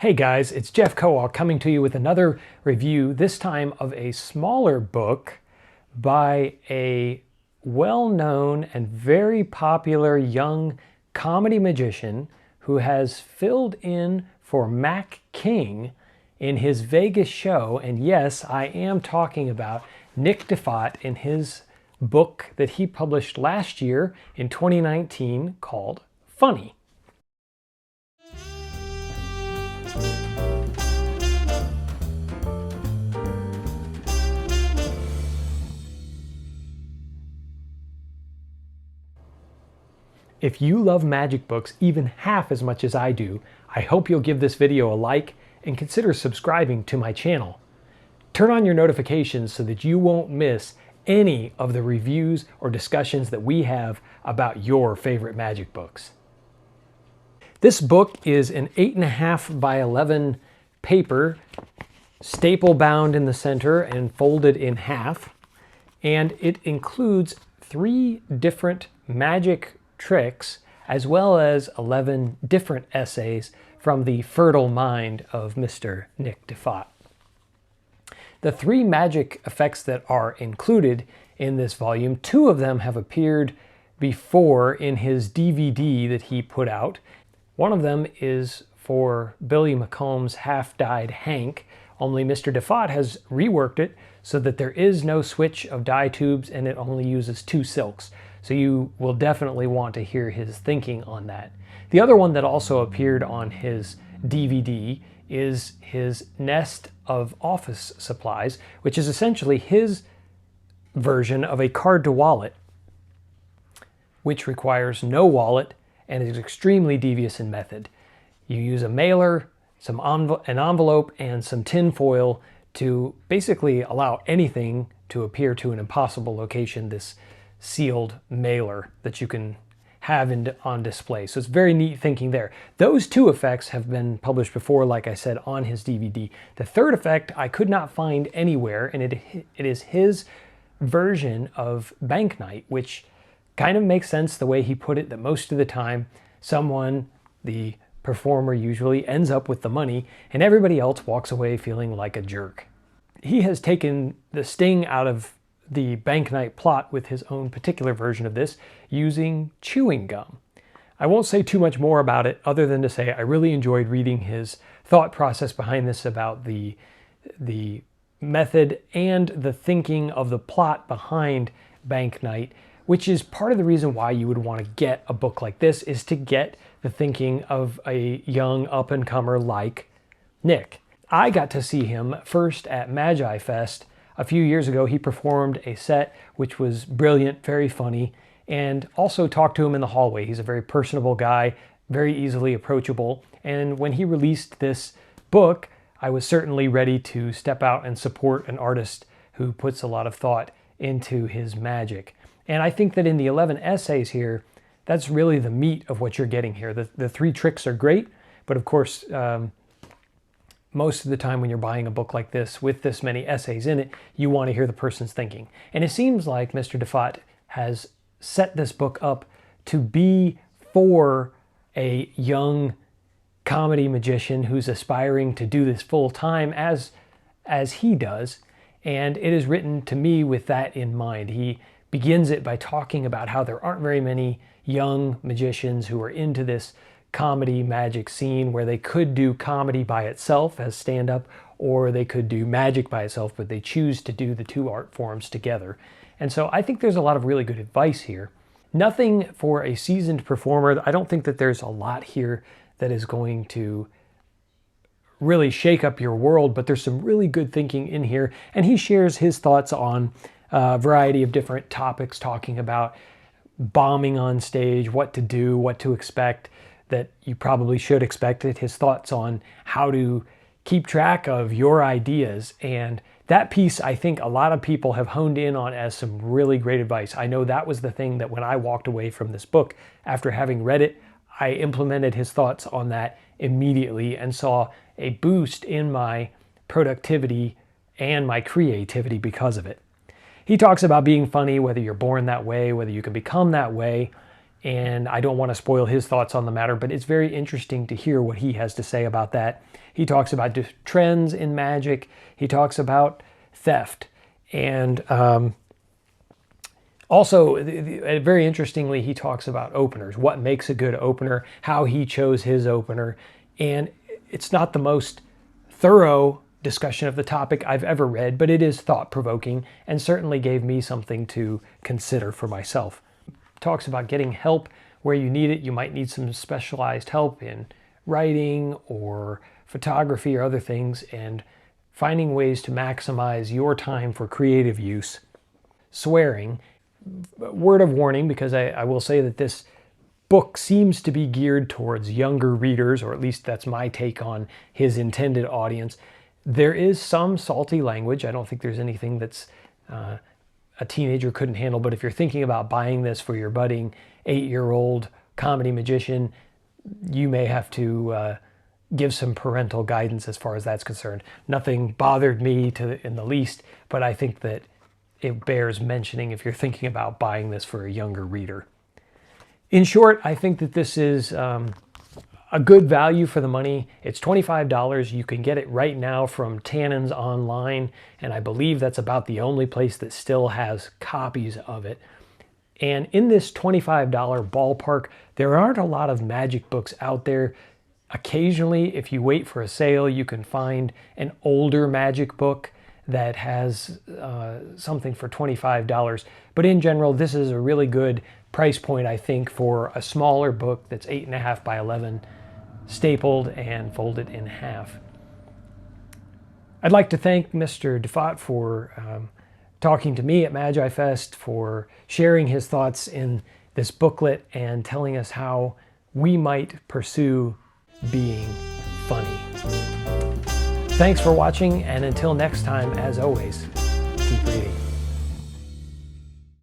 Hey guys, it's Jeff Kowal coming to you with another review, this time of a smaller book by a well-known and very popular young comedy magician who has filled in for Mac King in his Vegas show. And yes, I am talking about Nick Diffatte in his book that he published last year in 2019 called Funny. If you love magic books even half as much as I do, I hope you'll give this video a like and consider subscribing to my channel. Turn on your notifications so that you won't miss any of the reviews or discussions that we have about your favorite magic books. This book is an 8.5 by 11 paper, staple bound in the center and folded in half, and it includes 3 different magic tricks as well as 11 different essays from the fertile mind of Mr. Nick Diffatte. The 3 magic effects that are included in this volume, 2 of them have appeared before in his DVD that he put out. One of them is for Billy McComb's Half-Dyed Hank, only Mr. Diffatte has reworked it so that there is no switch of dye tubes and it only uses 2 silks. So you will definitely want to hear his thinking on that. The other one that also appeared on his DVD is his Nest of Office Supplies, which is essentially his version of a card-to-wallet, which requires no wallet and is extremely devious in method. You use a mailer, an envelope, and some tin foil to basically allow anything to appear to an impossible location, this sealed mailer that you can have on display. So it's very neat thinking there. Those 2 effects have been published before, like I said, on his DVD. The 3rd effect I could not find anywhere, and it is his version of Bank Night, which kind of makes sense the way he put it, that most of the time someone, the performer usually, ends up with the money and everybody else walks away feeling like a jerk. He has taken the sting out of the Bank Night plot with his own particular version of this using chewing gum. I won't say too much more about it other than to say I really enjoyed reading his thought process behind this about the method and the thinking of the plot behind Bank Night, which is part of the reason why you would want to get a book like this, is to get the thinking of a young up-and-comer like Nick. I got to see him first at Magi Fest a few years ago. He performed a set which was brilliant, very funny, and also talked to him in the hallway. He's a very personable guy, very easily approachable, and when he released this book, I was certainly ready to step out and support an artist who puts a lot of thought into his magic. And I think that in the 11 essays here, that's really the meat of what you're getting here. The 3 tricks are great, but of course, most of the time when you're buying a book like this with this many essays in it, you want to hear the person's thinking. And it seems like Mr. Diffatte has set this book up to be for a young comedy magician who's aspiring to do this full time as he does. And it is written to me with that in mind. He begins it by talking about how there aren't very many young magicians who are into this comedy magic scene where they could do comedy by itself as stand-up, or they could do magic by itself, but they choose to do the 2 art forms together. And so I think there's a lot of really good advice here. Nothing for a seasoned performer. I don't think that there's a lot here that is going to really shake up your world, but there's some really good thinking in here. And he shares his thoughts on a variety of different topics, talking about bombing on stage, what to do, what to expect, that you probably should expect it, his thoughts on how to keep track of your ideas. And that piece, I think a lot of people have honed in on as some really great advice. I know that was the thing that when I walked away from this book, after having read it, I implemented his thoughts on that immediately and saw a boost in my productivity and my creativity because of it. He talks about being funny, whether you're born that way, whether you can become that way, and I don't want to spoil his thoughts on the matter, but it's very interesting to hear what he has to say about that. He talks about trends in magic. He talks about theft. And also, very interestingly, he talks about openers, what makes a good opener, how he chose his opener. And it's not the most thorough discussion of the topic I've ever read, but it is thought-provoking and certainly gave me something to consider for myself. Talks about getting help where you need it. You might need some specialized help in writing or photography or other things, and finding ways to maximize your time for creative use. Swearing. Word of warning, because I will say that this book seems to be geared towards younger readers, or at least that's my take on his intended audience. There is some salty language. I don't think there's anything that's a teenager couldn't handle, but if you're thinking about buying this for your budding 8-year-old comedy magician, you may have to give some parental guidance as far as that's concerned. Nothing bothered me in the least, but I think that it bears mentioning if you're thinking about buying this for a younger reader. In short, I think that this is a good value for the money. It's $25. You can get it right now from Tannen's online, and I believe that's about the only place that still has copies of it. And in this $25 ballpark, there aren't a lot of magic books out there. Occasionally, if you wait for a sale, you can find an older magic book that has something for $25. But in general, this is a really good price point, I think, for a smaller book that's 8.5 by 11, stapled and folded in half. I'd like to thank Mr. Diffatte for talking to me at Magi Fest, for sharing his thoughts in this booklet and telling us how we might pursue being funny. Thanks for watching, and until next time, as always, keep reading.